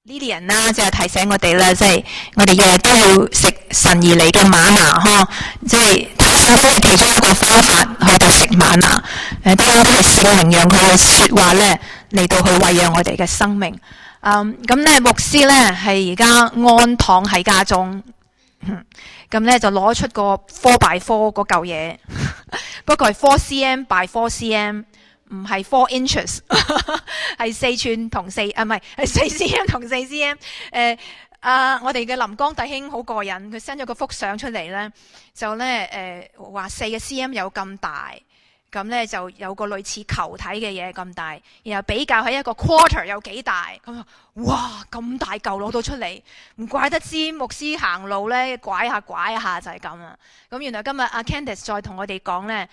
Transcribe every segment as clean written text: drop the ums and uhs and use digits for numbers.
Lilian 啦，就係提醒我哋啦，即係我哋日日都要食神而嚟嘅嗎哪呵，即係聖經嘅其中一個方法去到食嗎哪。當然都係聖靈讓佢嘅説話咧嚟到去餵養我哋嘅生命。咁咧牧師咧係而家安躺喺家中，咁咧就攞出個4 by 4嗰嚿嘢，不過係4 cm by 4 cm。唔係4 inches， 係4寸同4唔係4 cm 同4 cm。我哋嘅林江弟兄好過癮，佢 send 咗個幅相出嚟咧，就咧話4個 cm 有咁大，咁咧就有個類似球體嘅嘢咁大，然後比較喺一個 quarter 有幾大，咁哇咁大嚿攞到出嚟，唔怪得知牧師行路咧拐下就係咁啊！咁原來今日阿 Candice 再同我哋講咧，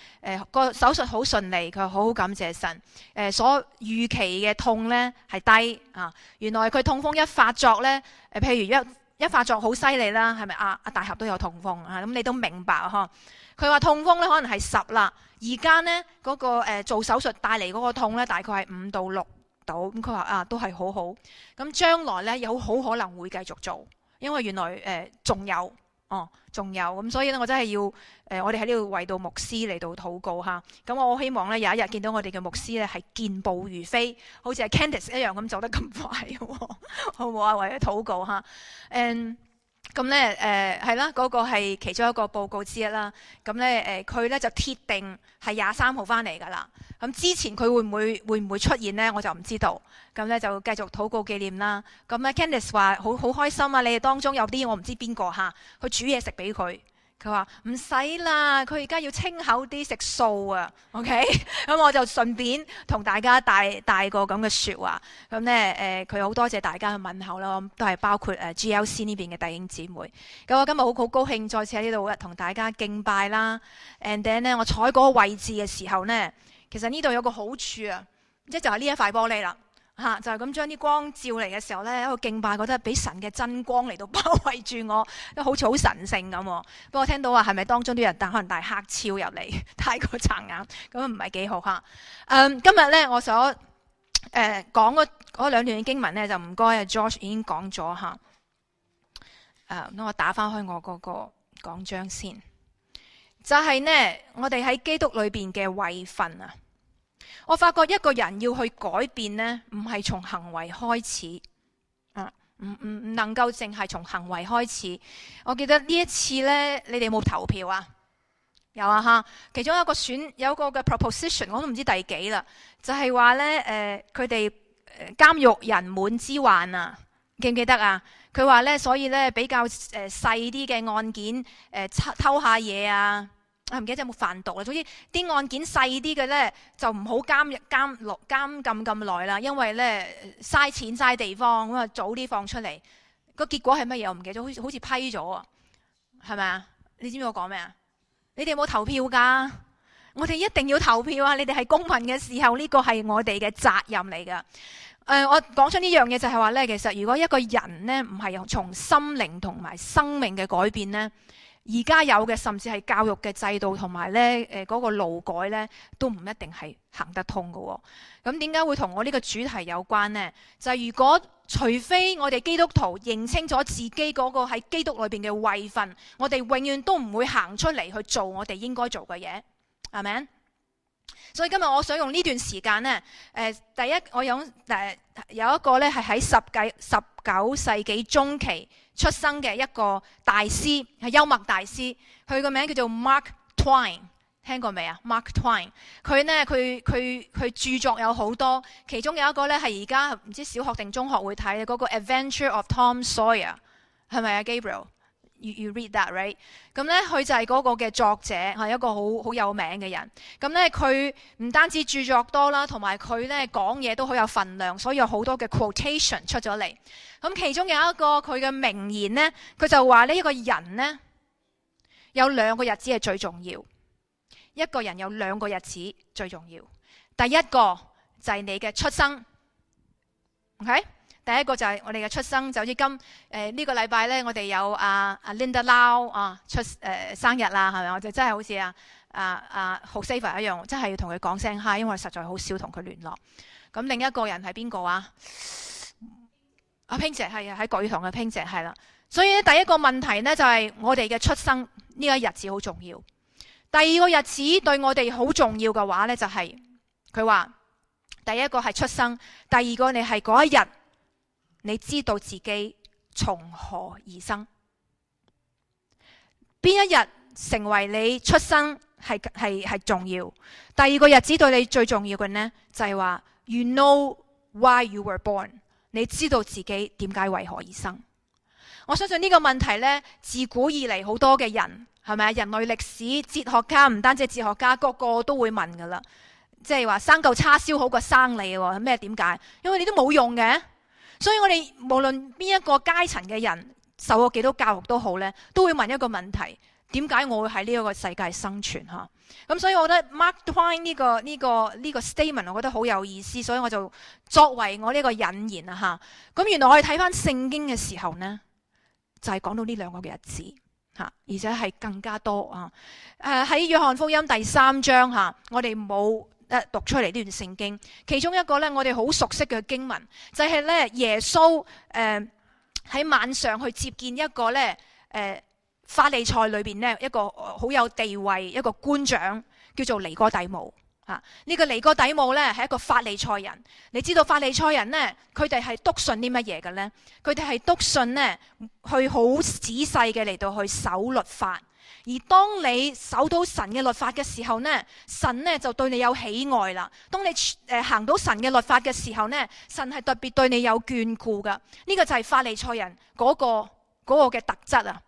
個手術好順利，佢好好感謝神。所預期嘅痛咧係低啊，原來佢痛風一發作咧，譬如一發作好犀利啦，係咪啊？阿大俠都有痛風啊，咁你都明白呵？佢話痛風咧可能係10啦，而家咧嗰個做手術帶嚟嗰個痛咧大概係5到6度，咁佢話啊都係好好，咁將來咧有好可能會繼續做，因為原來仲有咁，所以咧我真係要我哋喺呢度為到牧師嚟到禱告嚇，咁我好希望咧有一日見到我哋嘅牧師咧係健步如飛，好似係 Candice 一樣咁走得咁快喎，好唔好啊？為咗禱告嚇，咁咧係啦，嗰個係其中一個報告之一啦。咁咧佢咧就鐵定係23號翻嚟㗎啦。咁之前佢會唔會出現咧，我就唔知道。咁咧就繼續禱告紀念啦。咁咧 Candice 話好開心啊！你哋當中有啲我唔知邊個嚇，佢煮嘢食俾佢。佢話唔使啦，佢而家要清口啲食素啊。OK， 咁我就順便同大家帶個咁嘅説話。咁咧佢好多謝大家嘅問候啦，都係包括GLC 呢邊嘅弟兄姊妹。咁我今日好高興再次喺呢度同大家敬拜啦。And then 咧我坐喺嗰個位置嘅時候咧，其實呢度有個好處啊，即就係呢一塊玻璃啦。就係咁將啲光照嚟嘅時候咧，一個敬拜覺得俾神嘅真光嚟到包圍住我，都好似好神聖咁。不過聽到話係咪當中啲人可能帶黑超入嚟，太過殘眼，咁唔係幾好嚇。今日咧我所講嗰兩段嘅經文咧，就唔該啊 George 已經講咗嚇。等我打翻開我嗰個講章先，就係呢，我哋喺基督裏邊嘅位份啊。我發覺一個人要去改變呢，唔係從行為開始，唔能夠淨係從行為開始。我記得呢一次呢，你哋有冇投票啊？有啊嚇，其中一個有一個嘅 proposition， 我都唔知第幾啦，就係話呢，佢哋監獄人滿之患啊，記唔記得啊？佢話呢，所以呢，比較細啲嘅案件，偷下嘢啊。唔記得有冇販毒啦。總之啲案件細啲嘅咧，就唔好監禁咁耐啦，因為咧嘥錢嘥地方，咁啊早啲放出嚟。個結果係乜嘢？我唔記得咗，好似批咗啊，係咪啊？你知唔知我講咩啊？你哋有冇投票㗎？我哋一定要投票啊！你哋係公民嘅時候，呢個係我哋嘅責任嚟㗎。我講出呢樣嘢就係話咧，其實如果一個人咧唔係從心靈同埋生命嘅改變咧，而家有嘅甚至係教育嘅制度同埋咧嗰個勞改咧，都唔一定係行得通嘅。咁點解會同我呢個主題有關呢？就係如果除非我哋基督徒認清咗自己嗰個喺基督裏邊嘅位份，我哋永遠都唔會行出嚟去做我哋應該做嘅嘢，係咪？所以今日我想用呢段時間呢，第一我有一個咧係喺19世紀中期出生嘅一個大師，係幽默大師，佢個名叫做 Mark Twain， 聽過未啊 ？Mark Twain， 佢呢，佢著作有好多，其中有一個咧係而家唔知小學定中學會睇嘅嗰個 Adventure of Tom Sawyer， 係咪啊 Gabriel？You read that right？ 咁咧佢就係嗰個嘅作者，係一個好有名嘅人。咁咧佢唔單止著作多啦，同埋佢咧講嘢都好有分量，所以有好多嘅 quotation 出咗嚟。咁其中有一個佢嘅名言咧，佢就話呢一個人咧有2個日子係最重要，一個人有2個日子最重要。第一個就係你嘅出生 ，OK？第一個就係我哋嘅出生，就好似呢個禮拜咧，我哋有阿 Linda Lau 生日啦，係咪？我哋真係好似好 Saver 一樣，真係要同佢講聲 hi， 因為我實在好少同佢聯絡。咁另一個人係邊個啊？拼姐係啊，喺國語堂嘅拼姐係啦。所以咧，第一個問題呢，就係我哋嘅出生呢個日子好重要。第二個日子對我哋好重要嘅話呢，就係佢話第一個係出生，第二個你係嗰一日你知道自己從何而生，邊一日成為你出生係重要。第二個日子對你最重要嘅呢，就係話 You know why you were born， 你知道自己點解為何而生。我相信呢個問題呢，自古以嚟好多嘅人係咪啊？人類歷史哲學家唔單止哲學家，個個都會問噶啦，即係話生嚿叉燒好過生你喎，咩點解？因為你都冇用嘅。所以我哋無論邊一個階層嘅人，受過幾多教育都好呢，都會問一個問題：點解我會喺呢一個世界生存嚇？咁所以我覺得 Mark Twain 呢個 statement 我覺得好有意思，所以我就作為我呢個引言啊嚇。咁原來我哋睇翻聖經嘅時候呢，就係講到呢兩個嘅日子嚇，而且係更加多啊。喺約翰福音第3章嚇，我哋冇讀出嚟呢段聖經，其中一個咧我哋好熟悉嘅經文，就係咧耶穌喺晚上去接見一個咧法利賽裏邊咧一個好有地位一個官長，叫做尼哥底母啊。呢個尼哥底母咧係一個法利賽人。你知道法利賽人咧，佢哋係篤信啲乜嘢嘅咧？佢哋係篤信咧去好仔細嘅嚟到去守律法。而當你守到神嘅律法嘅時候呢，神呢就對你有喜愛啦。當你行到神嘅律法嘅時候呢，神係特別對你有眷顧噶。呢個就係法利賽人嗰個嘅特質啊。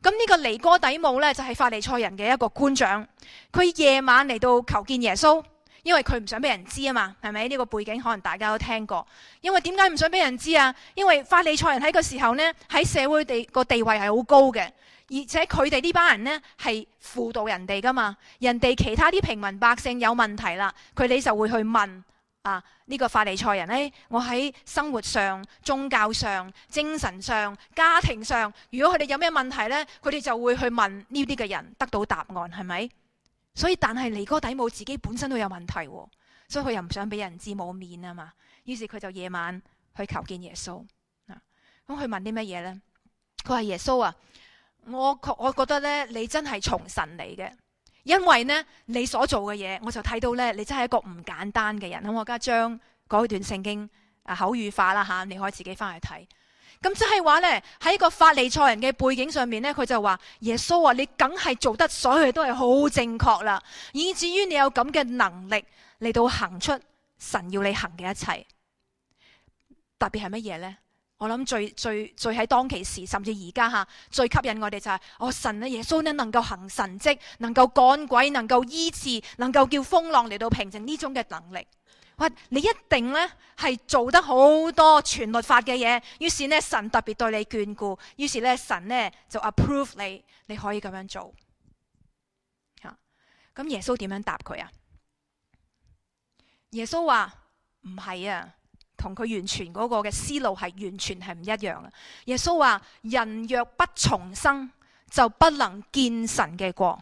咁呢個尼哥底母呢，就係法利賽人嘅一個官長。佢夜晚嚟到求見耶穌，因為佢唔想俾人知啊嘛，係咪？呢個背景可能大家都聽過。因為點解唔想俾人知啊？因為法利賽人喺個時候呢，喺社會個地位係好高嘅。而且佢哋呢班人呢係輔導人哋噶嘛，人哋其他啲平民百姓有問題啦，佢哋就會去問呢個法利賽人，我喺生活上、宗教上、精神上、家庭上，如果佢哋有咩問題呢，佢哋就會去問呢啲嘅人，得到答案，係咪？所以但係尼哥底母自己本身都有問題，所以佢又唔想俾人知，冇面啊嘛，於是佢就夜晚去求見耶穌。咁佢問啲乜嘢呢？佢話耶穌啊，我覺得咧，你真係從神嚟嘅，因為呢，你所做嘅嘢，我就睇到咧，你真係一個唔簡單嘅人。咁我而家將嗰段聖經口語化啦吓，你可以自己翻去睇。咁即係話咧，喺一個法利賽人嘅背景上面咧，佢就話耶穌啊，你梗係做得所有嘢都係好正確啦，以至於你有咁嘅能力嚟到行出神要你行嘅一切。特別係乜嘢咧？我諗最喺當其時，甚至而家最吸引我哋就係神咧，耶穌咧能夠行神蹟，能夠趕鬼，能夠醫治，能夠叫風浪嚟到平靜，呢種嘅能力。哇！你一定咧係做得好多全律法嘅嘢，於是咧神特別對你眷顧，於是咧神咧就 approve 你可以咁樣做。咁耶穌點樣答佢啊？耶穌話唔係啊。同佢完全嗰個嘅思路係完全係唔一樣嘅。耶穌話：人若不重生，就不能見神嘅國。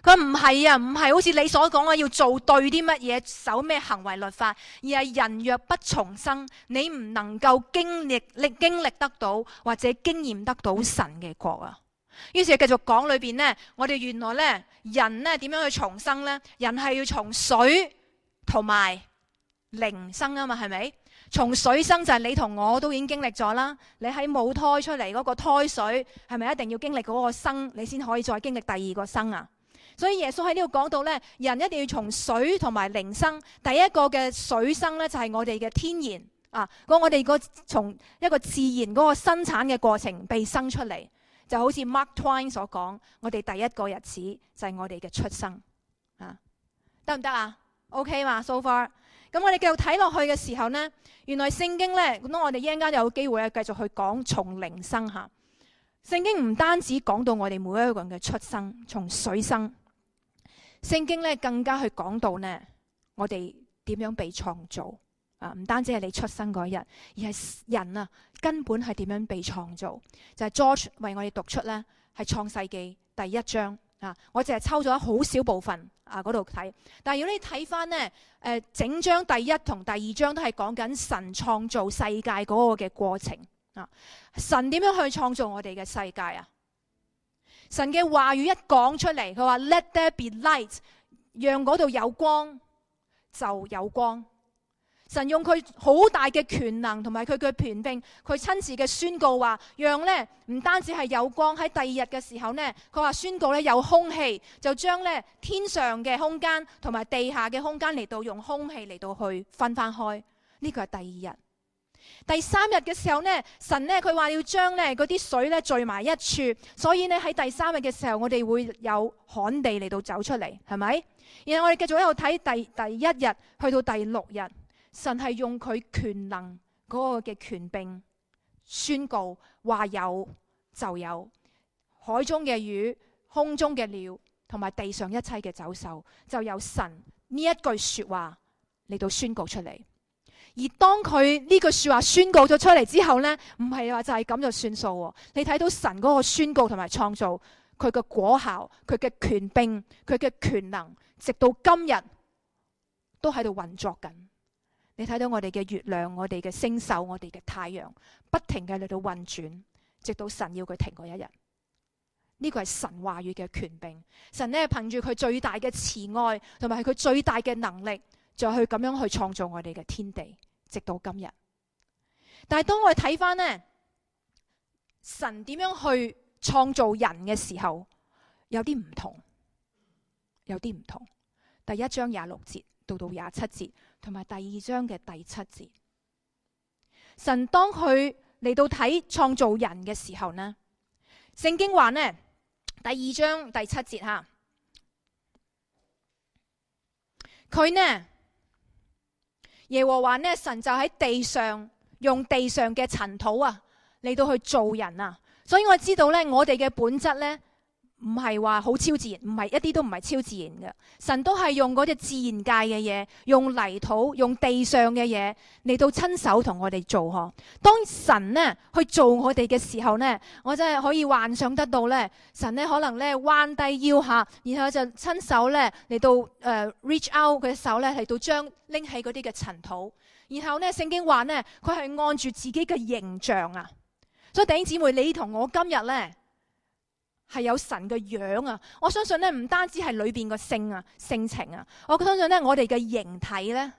佢話唔係啊，唔係好似你所講嘅要做對啲乜嘢，守咩行為律法，而係人若不重生，你唔能夠經歷得到或者經驗得到神嘅國啊。於是繼續講裏邊呢，我哋原來呢，人呢點樣去重生呢？人係要從水同埋靈生啊嘛，係咪？從水生就係你同我都已經經歷咗啦。你喺母胎出嚟嗰個胎水，係咪一定要經歷嗰個生，你先可以再經歷第二個生啊？所以耶穌喺呢度講到呢，人一定要從水同埋靈生。第一個嘅水生呢，就係我哋嘅天然啊，我哋從一個自然嗰個生產嘅過程被生出嚟，就好似 Mark Twain 所講，我哋第一個日子就係我哋嘅出生啊，得唔得啊？OK 嘛 ，so far。咁我哋繼續睇落去嘅時候呢，原來聖經呢，咁我哋一陣間有機會繼續去講從靈生吓。聖經唔單止講到我哋每一個人嘅出生，從水生，聖經呢更加去講到呢，我哋點樣被創造啊！唔單止係你出生嗰日，而係人啊根本係點樣被創造。就係 George 為我哋讀出呢，係創世記第1章啊！我淨係抽咗好少部分嗰度睇。但係如果你睇翻呢，整章第一同第二章都係講緊神創造世界嗰個嘅過程啊。神點樣去創造我哋嘅世界啊？神嘅話語一講出嚟，佢話 Let there be light， 讓嗰度有光就有光。神用佢好大嘅權能同埋佢嘅權柄，佢親自嘅宣告話，讓呢唔單止係有光，喺第二日嘅時候呢，佢話宣告呢有空氣，就將呢天上嘅空間同埋地下嘅空間嚟到用空氣嚟到去分翻開。呢個係第二日。第三日嘅時候呢，神呢佢話要將呢嗰啲水呢聚埋一處，所以呢喺第三日嘅時候，我哋會有旱地嚟到走出嚟，係咪？然後我哋繼續喺度睇第一日去到第六日。神係用佢權能嗰個嘅權柄宣告話有就有，海中嘅魚、空中嘅鳥同埋地上一切嘅走獸，就由神呢一句說話嚟到宣告出嚟。而當佢呢句說話宣告咗出嚟之後呢，唔係話就係咁就算數。你睇到神嗰個宣告同埋創造，佢嘅果效、佢嘅權柄、佢嘅權能，直到今日都喺度運作緊。你睇到我哋嘅月亮、我哋嘅星宿、我哋嘅太陽，不停嘅嚟到運轉，直到神要佢停嗰一日。呢個係神話語嘅權柄。神呢憑住佢最大嘅慈愛，同埋佢最大嘅能力，就去咁樣去創造我哋嘅天地，直到今日。但係當我哋睇翻呢，神點樣去創造人嘅時候，有啲唔同，有啲唔同。第一章26節到27節。同埋第二章嘅第7節，神當佢嚟到睇創造人嘅時候呢，聖經話呢，第二章第7節吓，佢呢耶和華呢，神就喺地上用地上嘅塵土啊嚟到去做人啊，所以我知道呢，我哋嘅本質呢，唔係話好超自然，唔係一啲都唔係超自然嘅。神都係用嗰隻自然界嘅嘢，用泥土、用地上嘅嘢嚟到親手同我哋做嗬。當神呢去做我哋嘅時候呢，我真係可以幻想得到呢，神呢可能呢彎低腰下，然後就親手呢嚟到reach out 佢嘅手呢嚟到將拎起嗰啲嘅塵土，然後呢聖經話呢，佢係按住自己嘅形象啊。所以弟兄姊妹，你同我今日呢，係有神嘅樣啊！我相信咧，唔單止係裏邊個性情啊，我相信咧，我哋嘅形體咧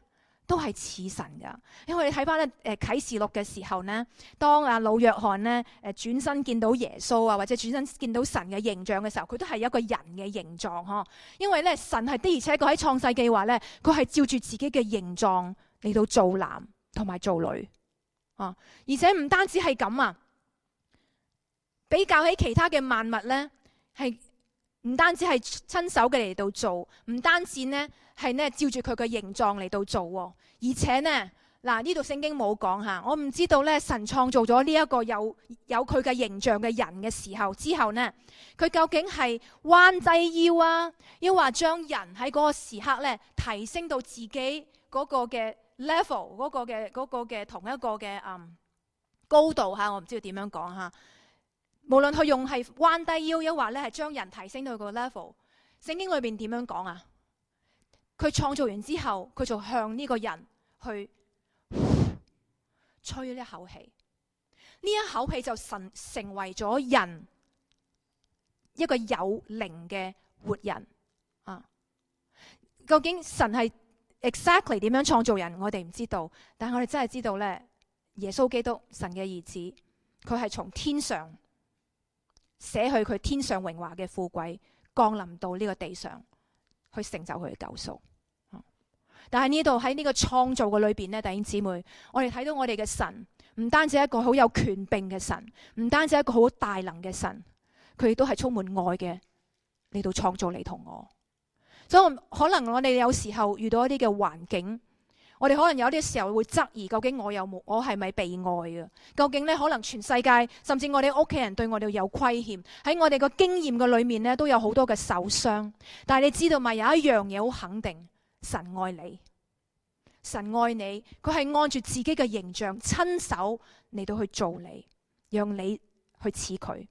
都係似神噶。因為你睇翻咧，啟示錄嘅時候呢，當阿老約翰呢轉身見到耶穌啊，或者轉身見到神嘅形象嘅時候，佢都係一個人嘅形狀嗬。因為咧，神係的而且確喺創世記話咧，佢係照住自己嘅形狀嚟到做男同埋做女啊，而且唔單止係咁啊。比較起其他嘅萬物呢，係唔單止係親手嘅嚟到做，唔單止呢係呢照住佢嘅形狀嚟到做，而且呢嗱呢度聖經冇講吓，我唔知道呢神創造咗呢一個有佢嘅形象嘅人嘅時候之後呢，佢究竟係彎低腰啊，抑或將人喺嗰個時刻呢提升到自己嗰個嘅 level 嗰個嘅同一個嘅高度吓，我唔知道點樣講吓。無論佢用係彎低腰，抑或咧係將人提升到個 level， 聖經裏邊點樣講啊？佢創造完之後，佢就向呢個人去吹呢一口氣，呢一口氣就成為咗人一個有靈嘅活人啊！究竟神係 exactly 點樣創造人，我哋唔知道，但係我哋真係知道咧，耶穌基督神嘅兒子，佢係從天上捨去佢天上榮華嘅富貴，降臨到呢個地上，去成就佢嘅救贖。但係呢度喺呢個創造嘅裏邊呢，弟兄姊妹，我哋睇到我哋嘅神，唔單止係一個好有權柄嘅神，唔單止係一個好大能嘅神，佢亦都係充滿愛嘅嚟到創造你同我。所以可能我哋有時候遇到一啲嘅環境，我哋可能有啲時候會質疑，究竟我係咪被愛啊？究竟呢，可能全世界甚至我哋屋企人對我哋有虧欠，喺我哋個經驗嘅裏面呢，都有好多嘅受傷。但係你知道咪？有一樣嘢好肯定，神愛你，神愛你，佢係按住自己嘅形象親手嚟到去做你，讓你去似佢。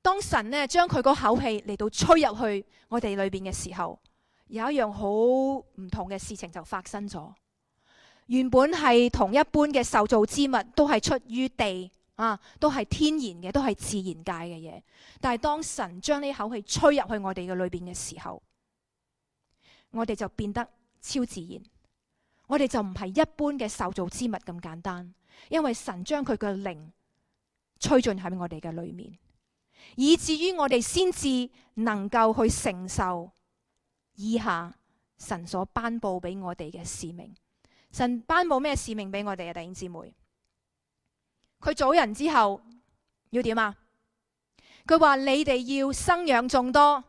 當神呢將佢個口氣嚟到吹入去我哋裏邊嘅時候，有一樣好唔同嘅事情就發生咗。原本係同一般嘅受造之物都係出於地啊，都係天然嘅，都係自然界嘅嘢。但係當神將呢口氣吹入去我哋嘅裏邊嘅時候，我哋就變得超自然。我哋就唔係一般嘅受造之物咁簡單，因為神將佢嘅靈吹進喺我哋嘅裏面，以至於我哋先至能夠去承受以下神所頒布俾我哋嘅使命。神頒布咩使命俾我哋啊？弟兄姊妹，佢造人之後要點啊？佢話你哋要生養眾多，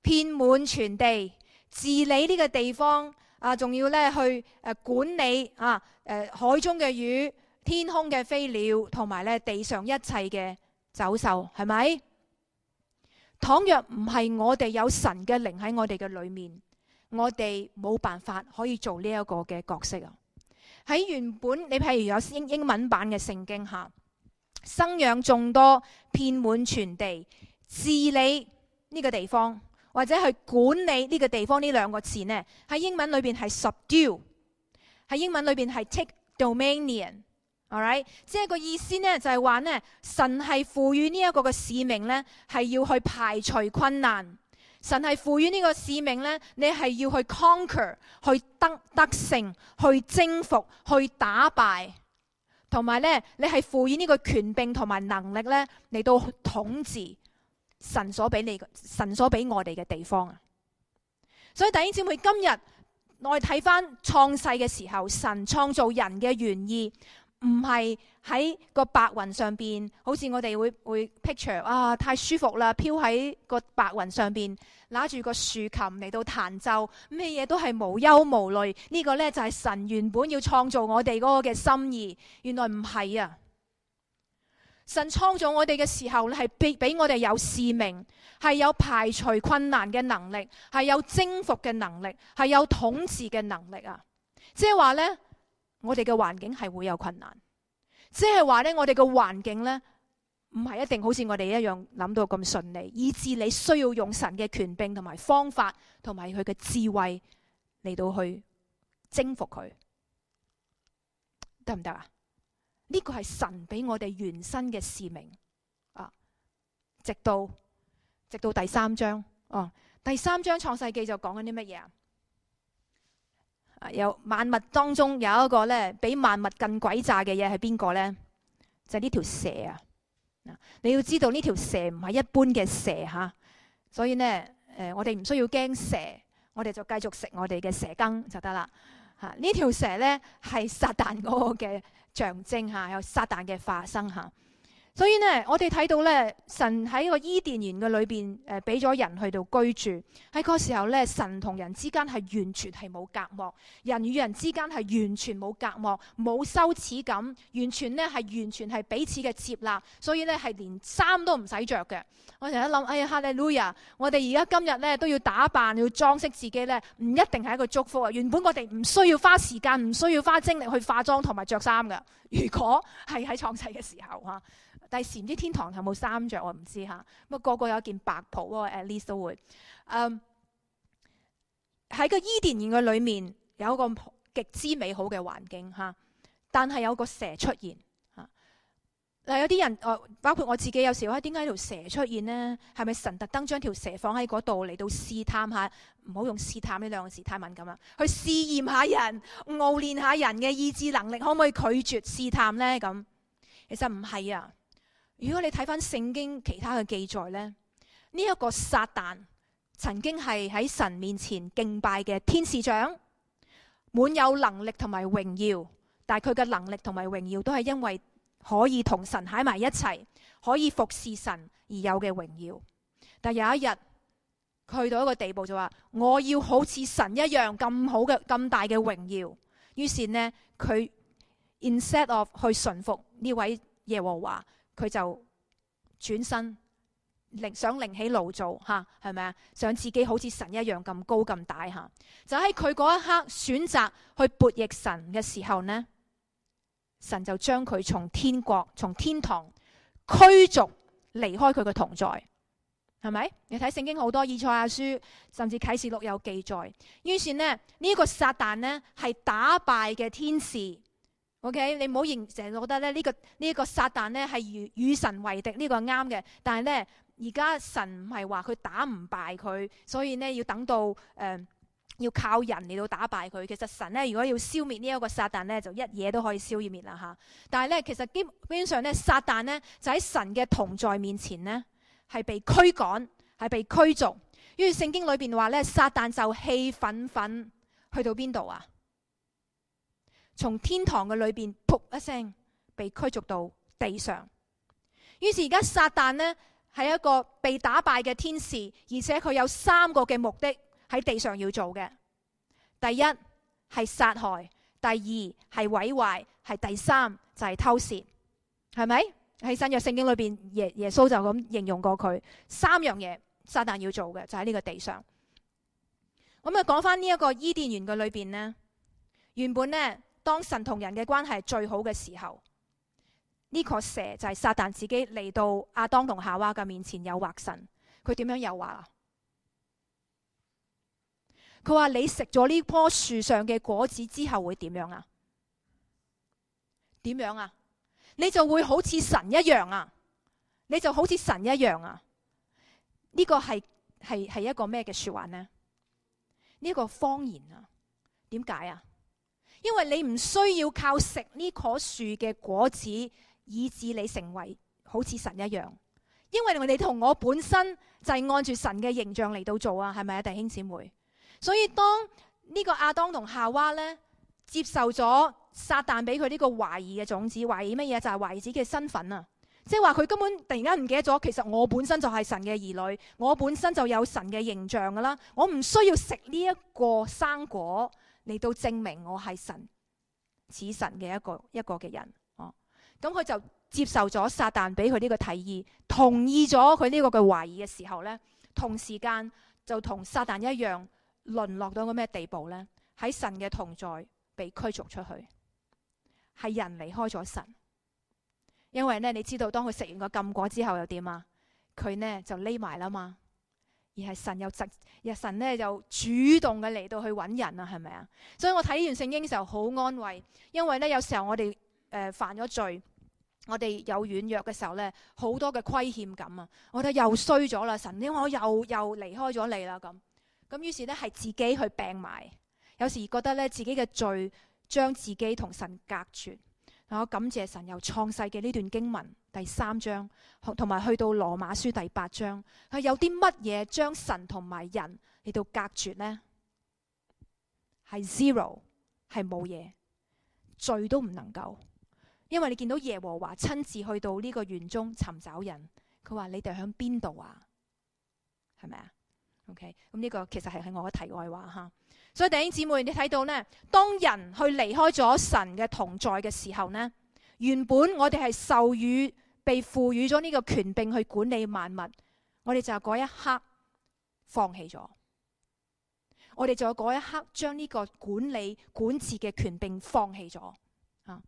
遍滿全地，治理呢個地方啊，仲要咧去管理啊海中嘅魚、天空嘅飛鳥，同埋咧地上一切嘅走獸，係咪？倘若唔係我哋有神嘅靈喺我哋嘅裏面，我哋冇辦法可以做呢一個嘅角色啊！喺原本你譬如有英文版嘅聖經下，生養眾多，遍滿全地，治理呢個地方，或者去管理呢個地方，呢兩個字呢，喺英文裏邊係 subdue， 喺英文裏邊係 take dominion。Alright， 即係個意思呢，就係話呢，神係賦予呢一個嘅使命呢，係要去排除困難。神係賦予呢個使命呢，你係要去 conquer， 去得勝，去征服，去打敗，同埋呢，你係賦予呢個權柄同埋能力呢，嚟到統治神所俾我哋嘅地方啊！所以弟兄姊妹，今日我哋睇翻創世嘅時候，神創造人嘅原意，唔係喺個白雲上邊，好似我哋會 picture 啊，太舒服啦，飄喺個白雲上邊，拿住個豎琴嚟到彈奏，咩嘢都係無憂無慮。呢個呢，就係神原本要創造我哋嗰個嘅心意。原來唔係啊！神創造我哋嘅時候咧，係俾我哋有使命，係有排除困難嘅能力，係有征服嘅能力，係有統治嘅能力啊！即係話呢，我哋嘅環境係會有困難，即係話呢，我哋嘅環境呢，唔係一定好似我哋一樣諗到咁順利，以致你需要用神嘅權柄同埋方法同埋佢嘅智慧嚟到去征服佢，得唔得啊？呢個係神俾我哋原生嘅使命啊！直到第三章哦，第三章創世記就講緊啲乜嘢啊？有萬物當中有一個咧，比萬物更詭詐嘅嘢係邊個咧？就係呢條蛇啊！你要知道呢條蛇唔係一般嘅蛇吓，所以呢，我哋唔需要驚蛇，我哋就繼續食我哋嘅蛇羹就得啦。呢條蛇呢係撒旦嗰個嘅象徵吓，有撒旦嘅化身吓。所以呢，我哋睇到呢，神喺個伊甸園嘅裏邊俾咗人去到居住。喺嗰個時候呢，神同人之間係完全係冇隔膜，人與人之間係完全冇隔膜，冇羞恥感，完全係彼此嘅接納。所以呢，係連衫都唔使着嘅。我成日諗，哎呀，哈利路亞！我哋而家今日呢，都要打扮，要裝飾自己呢，唔一定係一個祝福啊。原本我哋唔需要花時間，唔需要花精力去化妝同埋着衫噶。如果係喺創世嘅時候吓。第時唔知天堂有冇衫着，我唔知吓。咁個個有一件白袍，at least 都會。喺個伊甸園嘅裏面有一個極之美好嘅環境吓，但係有個蛇出現吓。嗱，有啲人包括我自己，有時話點解條蛇出現呢？係咪神特登將條蛇放喺嗰度嚟到試探下？唔好用試探呢兩個字，太敏感啦。去試驗下人，熬練下人嘅意志能力，可唔可以拒絕試探呢？咁其實唔係啊。如果你睇翻聖經其他嘅記載呢，呢一個撒旦曾經係喺神面前敬拜嘅天使長，滿有能力同埋榮耀，但係佢嘅能力同埋榮耀都係因為可以同神喺埋一齊，可以服侍神而有嘅榮耀。但有一日佢去到一個地步就話，我要好似神一樣咁好嘅咁大嘅榮耀。於是呢，佢 instead of 去順服呢位耶和華，佢就轉身想另起爐灶吓，係咪啊？想自己好似神一樣咁高咁大吓。就喺佢嗰一刻選擇去悖逆神嘅時候呢，神就將佢從天國從天堂驅逐離開佢嘅同在，係咪？你睇聖經好多以賽亞書甚至啟示錄有記載。於是呢，呢個撒旦呢係打敗嘅天使。OK， 你唔好成日覺得咧呢個撒旦呢係與神為敵，呢個啱嘅。但係呢，而家神唔係話佢打唔敗佢，所以呢要等到要靠人嚟到打敗佢。其實神呢，如果要消滅呢一個撒旦呢，就一嘢都可以消滅啦吓。但係呢，其實基本上呢，撒旦呢就喺神嘅同在面前呢係被驅趕，係被驅逐。於是聖經裏邊話呢，撒旦就氣憤憤去到邊度啊？從天堂嘅裏邊噗一聲被驅逐到地上。於是而家撒旦呢係一個被打敗嘅天使，而且佢有3個嘅目的喺地上要做嘅。第一係殺害，第二係毀壞，係第三就係偷竊，係咪？喺新約聖經裏邊耶穌就咁形容過佢3樣嘢撒旦要做嘅就喺呢個地上。咁啊講翻呢一個伊甸園嘅裏邊呢，原本呢當神同人嘅關係最好嘅時候，呢個蛇就係撒旦自己嚟到亞當同夏娃嘅面前誘惑神。佢點樣誘惑啊？佢話你食咗呢棵樹上嘅果子之後會點樣啊？點樣啊？你就會好似神一樣啊！你就好似神一樣啊！呢個係一個咩嘅說話呢？呢個謊言啊！點解啊？因為你唔需要靠食呢棵樹嘅果子，以致你成為好似神一樣。因為你同我本身就係按住神嘅形象嚟到做啊，係咪啊，弟兄姊妹？所以當呢個亞當同夏娃呢接受咗撒旦俾佢呢個懷疑嘅種子，懷疑乜嘢？就係懷疑自己嘅身份啊！即係話佢根本突然間唔記得咗，其實我本身就係神嘅兒女，我本身就有神嘅形象噶啦，我唔需要食呢一個生果嚟到證明我係神似神嘅一個嘅人。咁佢就接受咗撒旦俾佢呢個提議，同意咗佢呢個嘅懷疑嘅時候呢，同時間就同撒旦一樣，淪落到個咩地步呢？喺神嘅同在被驅逐出去，係人離開咗神。因為呢，你知道當佢食完個禁果之後又點啊？佢呢就匿埋啦嘛，而係神呢就主動嘅嚟到去揾人啊，係咪啊？所以我睇完聖經嘅時候好安慰，因為呢，有時候我哋犯咗罪，我哋有軟弱嘅時候呢，好多嘅虧欠感啊，我覺得又衰咗啦，神，因為我又離開咗你啦咁於是呢，係自己去病埋，有時覺得呢，自己嘅罪將自己同神隔絕。我感謝神，由創世嘅呢段經文第3章，同埋去到羅馬書第8章，係有啲乜嘢將神同埋人嚟到隔絕呢？係 zero， 係冇嘢，罪都唔能夠。因為你見到耶和華親自去到呢個園中尋找人，佢話你哋響邊度啊？係咪啊？OK， 咁呢個其實係我嘅題外話哈。所以弟兄姊妹，你睇到呢，當人去離開咗神嘅同在嘅時候呢，原本我哋係被賦予咗呢個權柄去管理萬物，我哋就嗰一刻放棄咗，我哋就嗰一刻將呢個管治嘅權柄放棄咗啊！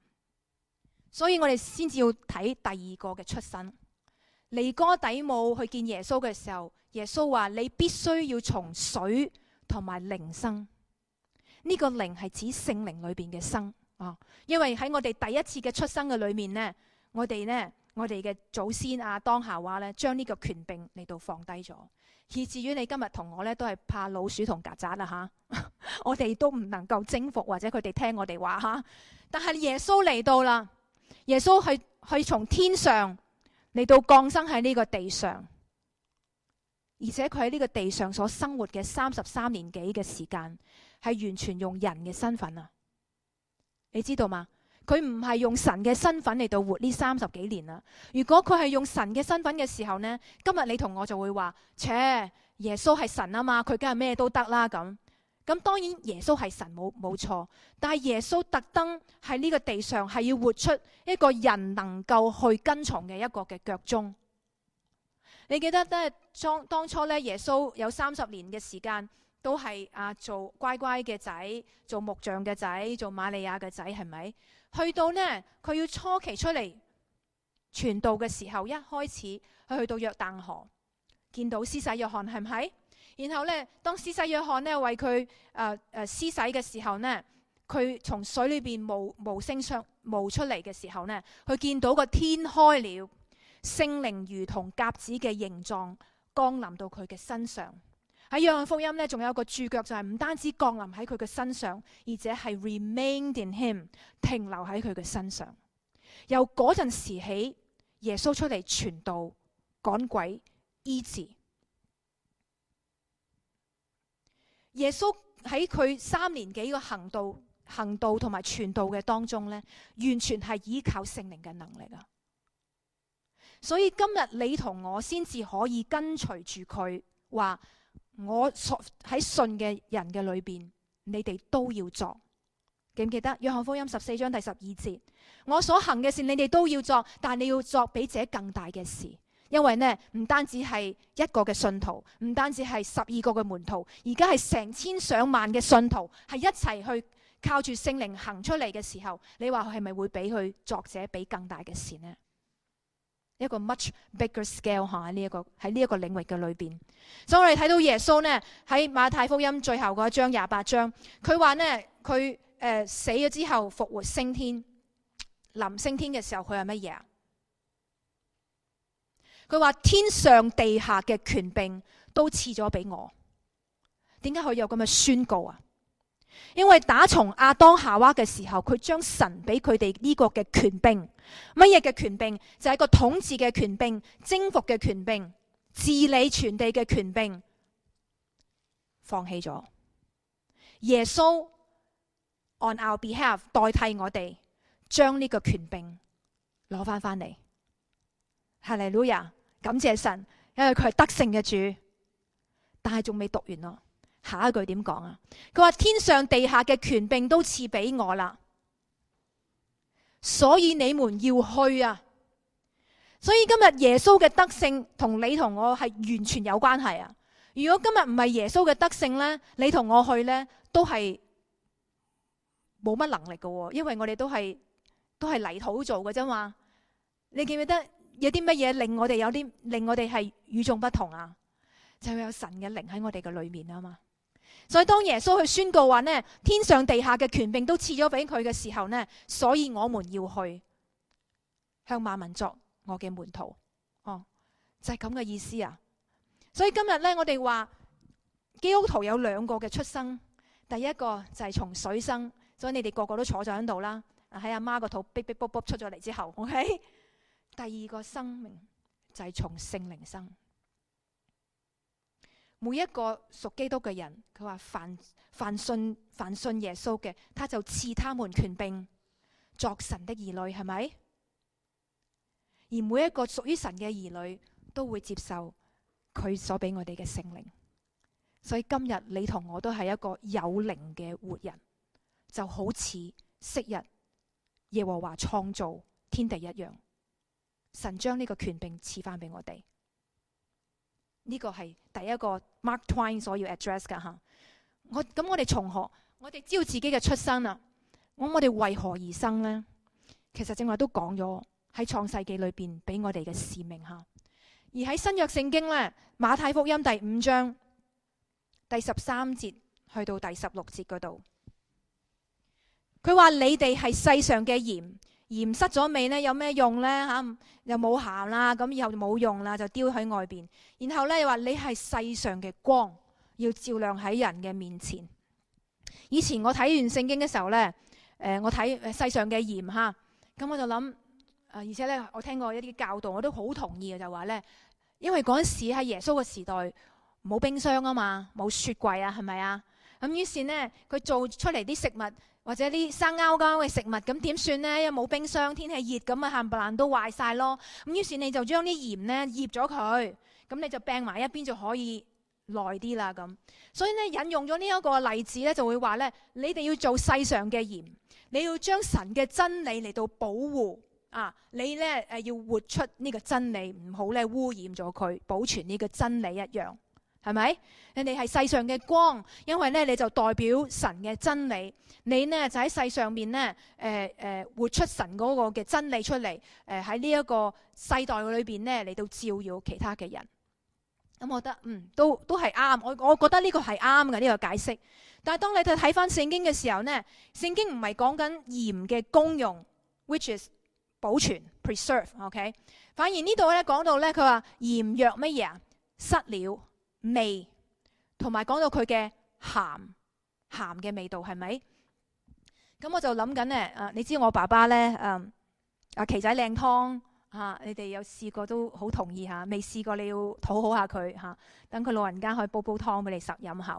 所以我哋先至要睇第二個嘅出生。尼哥底母去見耶穌嘅時候，耶穌話你必須要從水同埋靈生。呢個靈係指聖靈裏邊嘅生啊，因為喺我哋第一次嘅出生嘅裏面呢，我哋嘅祖先亞當夏娃呢，將呢個權柄嚟到放低咗，以至於你今日同我呢，都係怕老鼠同曱甴啦吓，我哋都唔能夠征服或者佢哋聽我哋話吓，但係耶穌嚟到啦，耶穌係從天上嚟到降生喺呢個地上。而且佢喺呢個地上所生活嘅33年幾嘅時間，係完全用人嘅身份啊！你知道嗎？佢唔係用神嘅身份嚟到活呢30幾年啦。如果佢係用神嘅身份嘅時候呢，今日你同我就會話：切，耶穌係神啊嘛，佢梗係咩都得啦咁。咁當然耶穌係神冇錯，但係耶穌特登喺呢個地上係要活出一個人能夠去跟從嘅一個嘅腳蹤。你記得咧，當初咧，耶穌有30年嘅時間都係做乖乖嘅仔，做木匠嘅仔，做瑪利亞嘅仔，係咪？去到呢，佢要初期出嚟傳道嘅時候，一開始佢去到約旦河，見到施洗約翰，係唔係？然後呢，當施洗約翰呢為佢施洗嘅時候呢，佢從水裏邊冒聲冒出嚟嘅時候呢，佢見到個天開了，聖靈如同鴿子嘅形狀降臨到佢嘅身上。喺約翰福音呢，仲有一個注腳，就係唔單止降臨喺佢嘅身上，而且係 remained in him， 停留喺佢嘅身上。由嗰陣時起，耶穌出嚟傳道、趕鬼、醫治。耶穌喺佢3年幾嘅行道同埋傳道嘅當中呢，完全係依靠聖靈嘅能力啊！所以今日你同我先至可以跟隨住佢，話我喺信嘅人嘅裏邊，你哋都要作。記唔記得約翰福音14章第12節？我所行嘅事你哋都要作，但你要作比這更大嘅事。因為呢，唔單止係一個嘅信徒，唔單止係12個嘅門徒，而家係成千上萬嘅信徒，係一齊去靠住聖靈行出嚟嘅時候，你話係咪會俾佢作者比更大嘅事呢？一個 much bigger scale 喺呢一個領域嘅裏邊。所以我哋睇到耶穌呢，喺馬太福音最後嗰一章28章，佢話呢，佢死咗之後復活升天，臨升天嘅時候佢係乜嘢啊？佢話天上地下嘅權柄都賜咗俾我。點解佢有咁嘅宣告啊？因為打從亞當夏娃嘅時候，佢將神俾佢哋呢個嘅權柄，乜嘢嘅權柄？就係一個統治嘅權柄、征服嘅權柄、治理全地嘅權柄，放棄咗。耶穌 on our behalf 代替我哋，將呢個權柄攞翻嚟。哈利路亞，感謝神，因為佢係得勝嘅主。但係仲未讀完咯，下一句點講啊？佢話天上地下嘅權柄都賜俾我啦，所以你們要去啊！所以今日耶穌嘅得勝同你同我係完全有關係啊！如果今日唔係耶穌嘅得勝呢，你同我去呢都係冇乜能力嘅，因為我哋都係泥土做嘅啫嘛。你記唔記得有啲乜嘢令我哋係與眾不同啊？就會有神嘅靈喺我哋嘅裏面啊嘛。所以當耶穌去宣告話呢，天上地下嘅權柄都賜咗俾佢嘅時候呢，所以我們要去向萬民作我嘅門徒。哦，就係咁嘅意思啊。所以今日呢，我哋話基督徒有2個嘅出生，第一個就係從水生，所以你哋個個都坐咗喺度啦，喺阿媽個肚逼逼卜卜出咗嚟之後 ，OK。第2個生命就係從聖靈生。每一個屬基督嘅人，佢話凡信耶穌嘅，他就賜他們權柄作神的兒女，係咪？而每一個屬於神嘅兒女都會接受佢所俾我哋嘅聖靈。所以今日你同我都係一個有靈嘅活人，就好似昔日耶和華創造天地一樣。神將呢個權柄賜翻俾我哋。呢個係第一個 Mark Twain 所要 address 噶吓。我哋從何？我哋知道自己嘅出生啦。我哋為何而生呢？其實正話都講咗喺創世記裏邊俾我哋嘅使命吓。而喺新約聖經呢，馬太福音第5章第13節去到第16節嗰度，佢話你哋係世上嘅鹽。鹽失咗味呢，有咩用呢？又冇鹹啦，咁以後就冇用啦，就丟喺外邊。然後呢，又話你係世上嘅光，要照亮喺人嘅面前。以前我睇完聖經嘅時候呢，我睇世上嘅鹽吓，咁我就諗，而且呢，我聽過一啲教導，我都好同意嘅，就話呢，因為嗰陣時喺耶穌嘅時代冇冰箱啊嘛，冇雪櫃啊，係咪啊？咁於是呢，佢做出嚟啲食物，或者啲生勾勾嘅食物，咁點算呢？因為冇冰箱，天氣熱，咁啊冚唪唥都壞晒咯。咁於是你就將啲鹽呢醃咗佢，咁你就掟埋一邊就可以耐啲啦。咁所以呢，引用咗呢一個例子呢，就會話呢：你哋要做世上嘅鹽，你要將神嘅真理嚟到保護啊！你呢要活出呢個真理，唔好呢污染咗佢，保存呢個真理一樣係咪？你哋係世上嘅光，因為咧你就代表神嘅真理，你呢就喺世上面呢，活出神嗰個嘅真理出嚟，喺呢一個世代裏邊呢嚟到照耀其他嘅人。咁我覺得都係啱，我覺得呢個係啱嘅呢個解釋。但係當你睇翻聖經嘅時候呢，聖經唔係講緊鹽嘅功用 ，which is 保存 preserve，OK？反而呢度咧講到咧，佢話鹽若乜嘢啊？失了味，同埋講到佢嘅鹹嘅味道係咪？咁我就諗緊咧，你知我爸爸咧，旗仔靚湯你哋有試過都好同意吓，未試過你要討好下佢吓，等佢老人家可以煲湯俾你實飲下。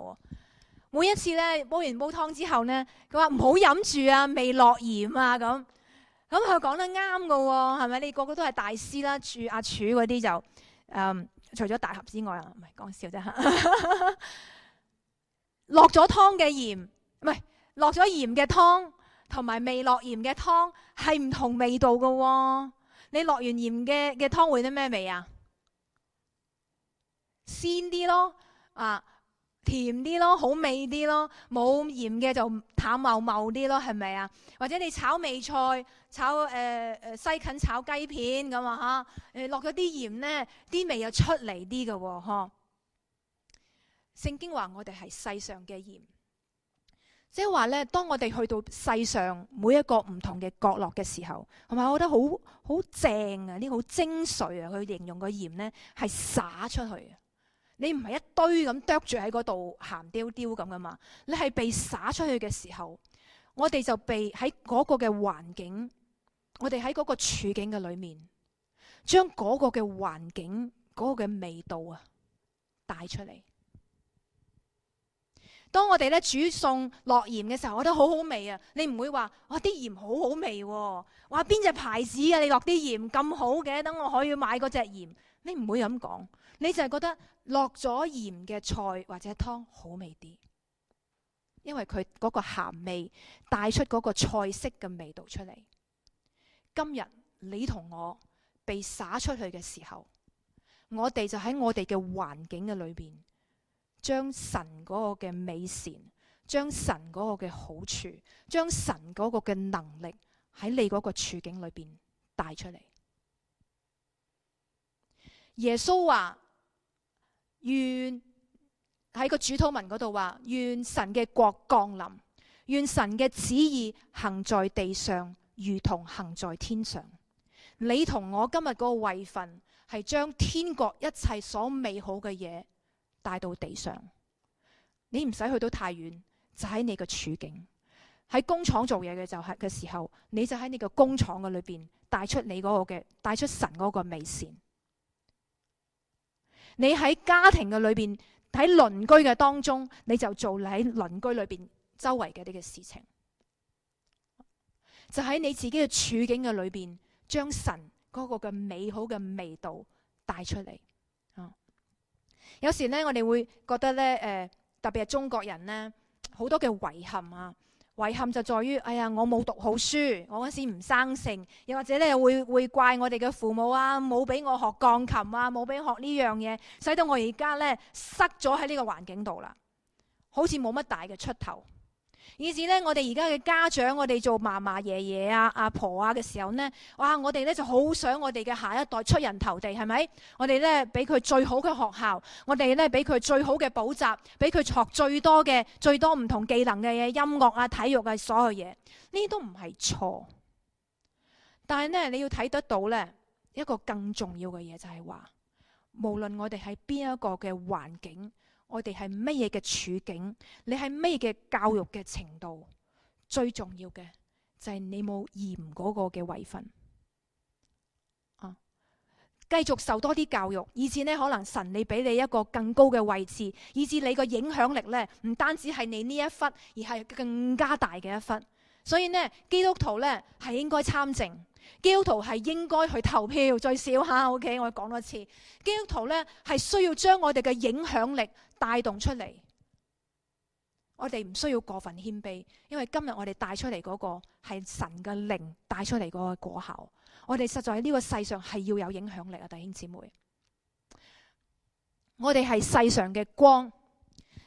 每一次咧煲完煲湯之後咧，佢話唔好飲住啊，未落鹽啊咁。咁佢講得啱噶喎，係咪？你個個都係大師啦，阿柱嗰啲就除咗大俠之外啊，唔係講笑啫嚇。落咗湯嘅鹽，唔係落咗鹽嘅湯，同埋未落鹽嘅湯係唔同味道噶喎。你落完鹽嘅湯會啲咩味啊？鮮啲咯，甜啲咯，好味啲咯。冇鹽嘅就淡茂茂啲咯，係咪啊？或者你炒味菜、炒西芹炒雞片咁啊嚇，落咗啲鹽呢，啲味又出嚟啲嘅喎，嗬。聖經話我哋係世上嘅鹽，即係話咧，當我哋去到世上每一個唔同嘅角落嘅時候，同埋我覺得好正啊，呢個好精髓啊，佢形容個鹽呢係灑出去。你唔係一堆咁啄住喺嗰度鹹丟丟咁噶嘛？你係被灑出去嘅時候，我哋就被喺嗰個嘅環境，我哋喺嗰個處境嘅裏面，將嗰個嘅環境嗰個嘅味道帶出嚟。當我哋咧煮餸落鹽嘅時候，我覺得好好味啊！你唔會話哇啲鹽好好味喎，話邊隻牌子啊？你落啲鹽咁好嘅，等我可以買嗰隻鹽。你唔會咁講，你就係覺得落咗鹽嘅菜或者湯好味啲，因為佢嗰個鹹味帶出嗰個菜式嘅味道出嚟。今日你同我被灑出去嘅時候，我哋就喺我哋嘅環境嘅裏邊，將神嗰個嘅美善，將神嗰個嘅好處，將神嗰個嘅能力喺你嗰個處境裏邊帶出嚟。耶穌話願喺個主禱文嗰度話，願神嘅國降臨，願神嘅旨意行在地上，如同行在天上。你同我今日嗰個位份係將天國一切所美好嘅嘢帶到地上。你唔使去到太遠，就喺你嘅處境。喺工廠做嘢嘅就係嘅時候，你就喺你嘅工廠嘅裏邊帶出你嗰個嘅，帶出神嗰個美善。你喺家庭嘅裏邊，喺鄰居嘅當中，你就做你喺鄰居裏邊周圍嘅呢個事情。就喺你自己嘅處境嘅裏邊，將神嗰個嘅美好嘅味道帶出嚟。有時呢，我哋會覺得呢，特別係中國人呢，好多嘅遺憾啊。遺憾就在於，哎呀，我冇讀好書，我嗰時唔生性，又或者咧會怪我哋嘅父母啊，冇俾我學鋼琴啊，冇俾學呢樣嘢，使到我而家咧塞咗喺呢個環境度啦，好似冇乜大嘅出頭。以至咧，我哋而家嘅家長，我哋做嫲嫲、爺爺啊、阿婆啊嘅時候呢，哇！我哋咧就好想我哋嘅下一代出人頭地，係咪？我哋咧俾佢最好嘅學校，我哋咧俾佢最好嘅補習，俾佢學最多唔同技能嘅嘢，音樂啊、體育啊，所有嘢，呢啲都唔係錯。但係呢，你要睇得到呢一個更重要嘅嘢，就係話，無論我哋喺邊一個嘅環境，我哋係乜嘢嘅處境，你係乜嘢嘅教育嘅程度，最重要嘅就係你冇鹽嗰個嘅位份繼續受多啲教育，以至呢可能神你俾你一個更高嘅位置，以至你個影響力呢唔單止係你呢一忽，而係更加大嘅一忽。所以呢，基督徒呢係應該參政。基督徒係應該去投票，最少吓 ，OK， 我講多次，基督徒呢係需要將我哋嘅影響力帶動出嚟。我哋唔需要過分謙卑，因為今日我哋帶出嚟嗰個係神嘅靈帶出嚟嗰個果效。我哋實在喺呢個世上係要有影響力啊，弟兄姊妹。我哋係世上嘅光。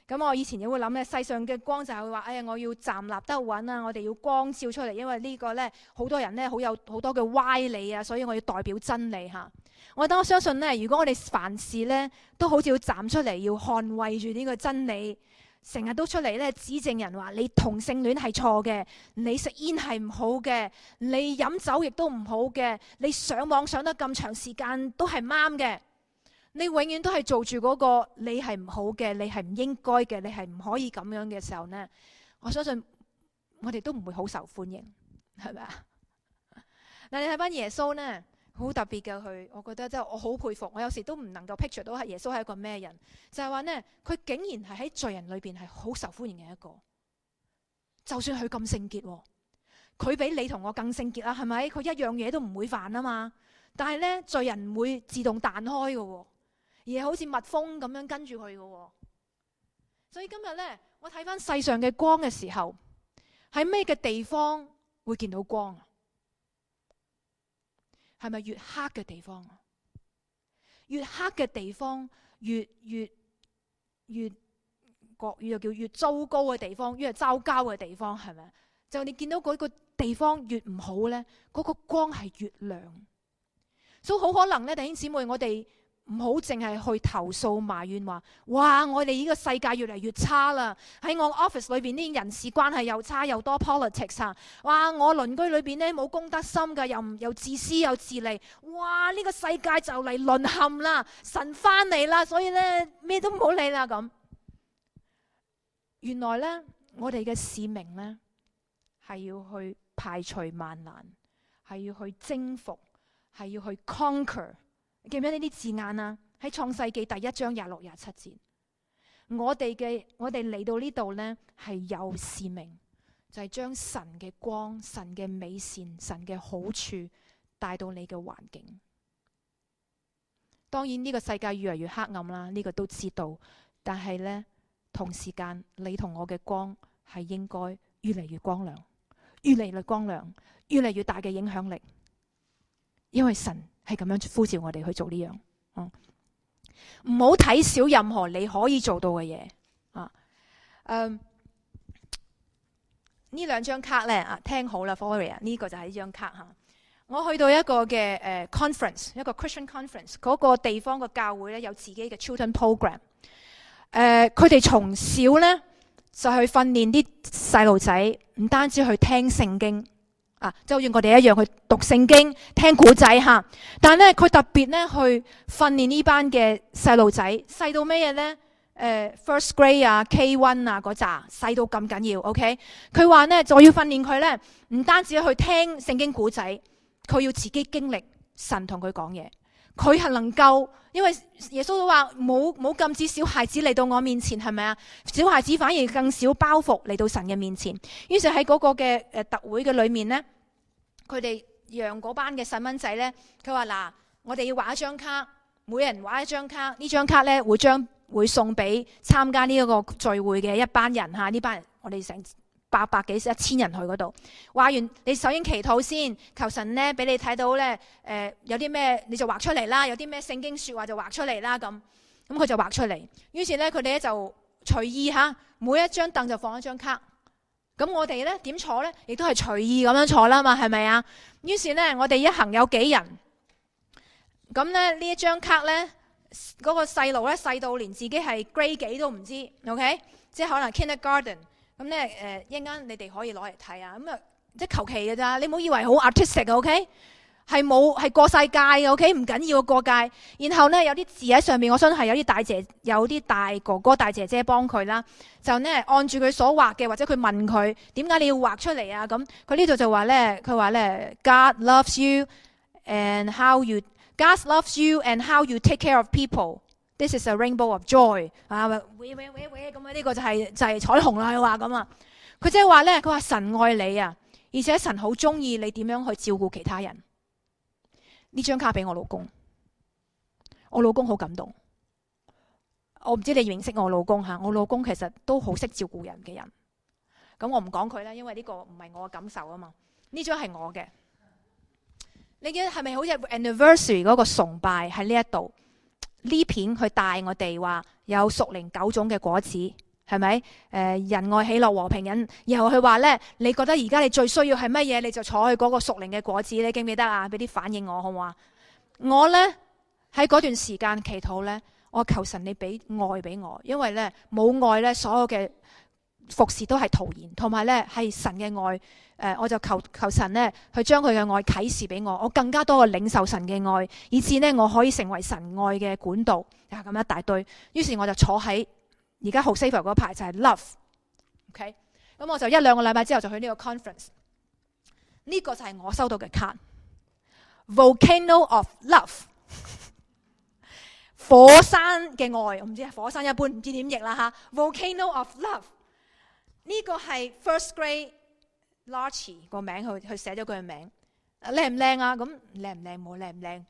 咁我以前亦會諗咧，世上嘅光就係會話，哎呀，我要站立得穩啊，我哋要光照出嚟，因為呢個呢，好多人呢，好有好多嘅歪理啊，所以我要代表真理嚇。我相信呢，如果我哋凡事呢，都好似要站出嚟，要捍衛住呢個真理，成日都出嚟呢，指證人話你同性戀係錯嘅，你食煙係唔好嘅，你飲酒亦都唔好嘅，你上網上得咁長時間都係唔啱嘅。你永遠都係做住嗰個你係唔好嘅，你係唔應該嘅，你係唔可以咁樣嘅時候呢，我相信我哋都唔會好受歡迎，係咪啊？嗱，你睇翻耶穌呢，好特別嘅佢，我覺得真係我好佩服。我有時都唔能夠 picture 到耶穌係一個咩人，就係話呢，佢竟然係喺罪人裏邊係好受歡迎嘅一個。就算佢咁聖潔，佢比你同我更聖潔啦，係咪？佢一樣嘢都唔會犯啊嘛。但係呢，罪人唔會自動彈開嘅。而係好似蜜蜂咁樣跟住佢嘅。所以今日呢，我睇翻世上嘅光嘅時候，喺咩嘅地方會見到光啊？係咪越黑嘅地方啊？越黑嘅地方越叫越糟糕嘅地方，越係糟糕嘅地方，係咪？就你見到嗰個地方越唔好呢，嗰個光係越亮。所以好可能呢，弟兄姊妹，我哋唔好淨係去投訴埋怨話，哇！我哋呢個世界越嚟越差啦。喺我 office 裏邊啲人事關係又差，又多 politics 啊！哇！我鄰居裏邊呢冇公德心㗎，又自私又自利。哇！呢個世界就嚟淪陷啦，神翻嚟啦，所以呢，咩都唔好理啦咁。原來呢，我哋嘅使命呢，係要去排除萬難，係要去征服，係要去 conquer。記唔記得呢啲字眼啊？喺創世記第1章26、27節，我哋嚟到呢度呢，係有使命，就係將神嘅光、神嘅美善、神嘅好處帶到你嘅環境。當然呢個世界越嚟越黑暗啦，呢個都知道。但係呢，同時間你同我嘅光係應該越嚟越光亮，越嚟越光亮，越嚟越大嘅影響力，因為神係咁樣呼召我哋去做呢樣。唔好睇小任何你可以做到嘅嘢啊。呢兩張卡呢，聽好啦 Floria 呢個就係呢張卡吓。我去到一個嘅conference， 一個 Christian conference， 嗰個地方個教會呢，有自己嘅 children program。佢哋從小呢，就去訓練啲細路仔，唔單止去聽聖經。就好似我哋一樣去讀聖經、聽古仔吓，但係咧佢特別咧去訓練呢班嘅細路仔，細到咩嘢咧？First grade 啊、K1 啊嗰扎，細到咁緊要。OK， 佢話咧就要訓練佢咧，唔單止去聽聖經古仔，佢要自己經歷神同佢講嘢。佢係能夠，因為耶穌都話冇禁止小孩子嚟到我面前，係咪啊？小孩子反而更少包袱嚟到神嘅面前。於是喺嗰個嘅特會嘅裏面呢，佢哋讓嗰班嘅細蚊仔呢，佢話嗱，我哋要畫一張卡，每人畫一張卡，呢張卡呢會送俾參加呢一個聚會嘅一班人吓，呢班人我哋成800幾1000人去嗰度，話完你首先祈禱先，求神呢俾你睇到呢，有啲咩你就畫出嚟啦，有啲咩聖經說話就畫出嚟啦咁佢就畫出嚟。於是呢，佢哋咧就隨意吓，每一張凳就放一張卡。咁我哋呢點坐呢？亦都係隨意咁樣坐啦嘛，係咪啊？於是呢，我哋一行有幾人，咁呢一張卡呢，嗰個細路呢，細到連自己係 grade 幾都唔知 ，OK， 即係可能 kindergarten。咁咧一陣間你哋可以攞嚟睇啊！咁即係求其嘅咋，你唔好以為好 artistic，OK？係過晒界嘅，OK？唔緊要過界。然後呢，有啲字喺上面，我相信係有啲大哥哥大姐姐幫佢啦。就呢，按住佢所畫嘅，或者佢問佢點解你要畫出嚟啊？咁佢呢度就話呢，佢話呢 God loves you and how you take care of people。This is a rainbow of joy 啊！咁啊，呢個就係彩虹啦。佢話咁啊，佢即係話咧，佢話神愛你啊，而且神好中意你點樣去照顧其他人。呢張卡俾我老公，我老公好感動。我唔知你認識我老公吓，我老公其實都好識照顧人嘅人。咁我唔講佢啦，因為呢個唔係我嘅感受啊嘛。呢張係我嘅，你記得係咪好似 anniversary 嗰個崇拜喺呢一度？呢片去帶我哋話有屬靈9種嘅果子，係咪？仁愛、喜樂、和平、忍。然後佢話呢，你覺得而家你最需要係乜嘢？你就坐去嗰個屬靈嘅果子，你記唔記得啊？俾啲反應我好唔好啊？我呢，喺嗰段時間祈禱呢，我求神你俾愛俾我，因為呢，冇愛呢，所有嘅服侍都係徒然，同埋呢係神嘅愛。我就求神呢，去將佢嘅愛啟示俾我，我更加多嘅領受神嘅愛，以致呢我可以成為神愛嘅管道。咁一大堆，於是我就坐喺而家好 safer 嗰排就係 love。OK， 咁我就1-2個禮拜之後就去呢個 conference。呢個就係我收到嘅卡 ，Volcano of Love， 火山嘅愛。我唔知火山一般唔知點譯啦吓。Volcano of Love 呢個係 first grade。Larchy 個名佢寫咗佢嘅名，靚唔靚啊？咁靚唔靚冇靚唔靚，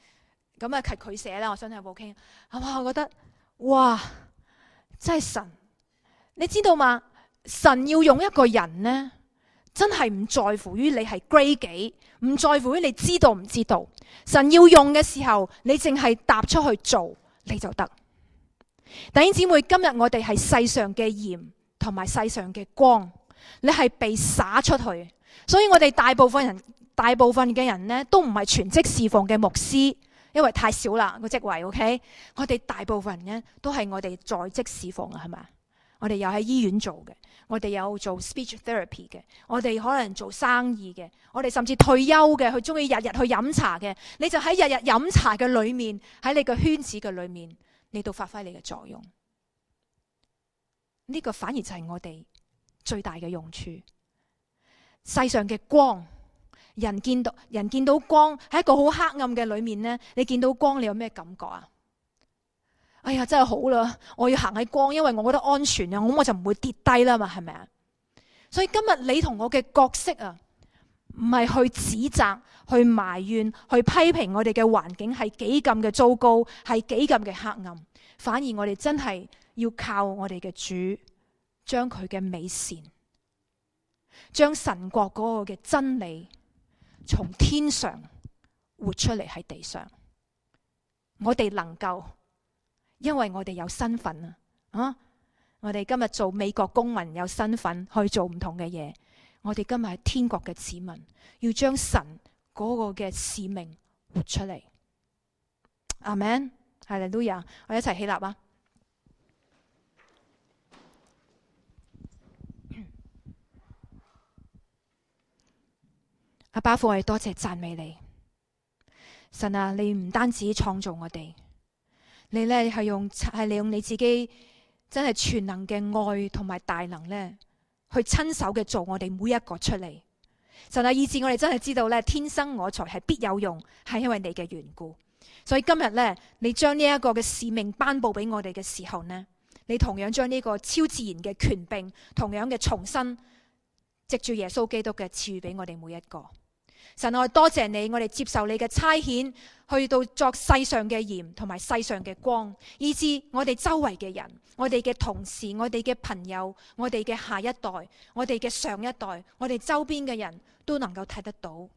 咁啊係佢寫啦。我相信有部傾，係嘛？我覺得哇，真係神，你知道嘛？神要用一個人呢，真係唔在乎於你係 grade 幾，唔在乎於你知道唔知道。神要用嘅時候，你淨係踏出去做，你就得。弟兄姊妹，今日我哋係世上嘅鹽同埋世上嘅光。你係被灑出去，所以我哋大部分嘅人呢，都唔係全職侍奉嘅牧師，因為太少啦個職位。OK， 我哋大部分人呢，都係我哋在職侍奉啊，係咪？我哋有喺醫院做嘅，我哋有做 speech therapy 嘅，我哋可能做生意嘅，我哋甚至退休嘅，佢中意日日去飲茶嘅。你就喺日日飲茶嘅裏面，喺你嘅圈子嘅裏面，你都發揮你嘅作用。呢個反而就係我哋最大嘅用處。世上嘅光，人見到光喺一個好黑暗嘅裏面呢，你見到光，你有咩感覺啊？哎呀，真係好啦，我要行喺光，因為我覺得安全啊，我就唔會跌低啦嘛，係咪啊？所以今日你同我嘅角色啊，唔係去指責、去埋怨、去批評我哋嘅環境係幾咁嘅糟糕，係幾咁嘅黑暗，反而我哋真係要靠我哋嘅主。將佢嘅美善，將神國嗰個嘅真理從天上活出嚟喺地上。我哋能夠，因為我哋有身份啊！我哋今日做美國公民有身份去做唔同嘅嘢。我哋今日係天國嘅子民，要將神嗰個嘅使命活出嚟。阿們，哈利路亞！我哋一齊起立啊！阿爸父，我哋多謝讚美你，神啊！你唔單止創造我哋，你呢係利用你自己真係全能嘅愛同埋大能呢，去親手嘅做我哋每一個出嚟。神啊，以致我哋真係知道呢，天生我材係必有用，係因為你嘅緣故。所以今日呢，你將呢一個嘅使命頒布俾我哋嘅時候呢，你同樣將呢個超自然嘅權柄，同樣嘅重新藉住耶穌基督嘅賜予俾我哋每一個。神，我哋多謝你，我哋接受你嘅差遣，去到作世上嘅鹽同埋世上嘅光，以致我哋周圍嘅人、我哋嘅同事、我哋嘅朋友、我哋嘅下一代、我哋嘅上一代、我哋周邊嘅人都能夠睇得到。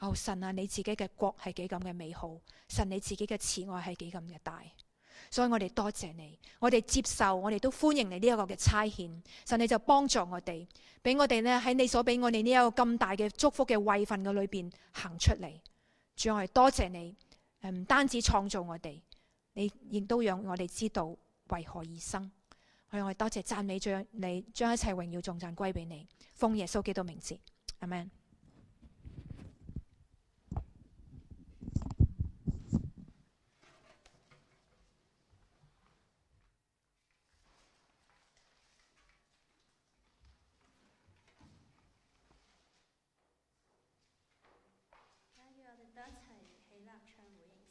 哦，神啊，你自己嘅國係幾咁嘅美好，神你自己嘅慈愛係幾咁嘅大。所以我哋多謝你，我哋接受，我哋都歡迎你呢一個嘅差遣。神你就幫助我哋，俾我哋呢喺你所俾我哋呢一個咁大嘅祝福嘅位份嘅裏邊行出嚟。主，我哋多謝你，唔單止創造我哋，你亦都讓我哋知道為何而生。我哋多謝讚美將你，將一切榮耀頌讚歸俾你，奉耶穌基督名字，阿們。我哋都一齊起立唱回應。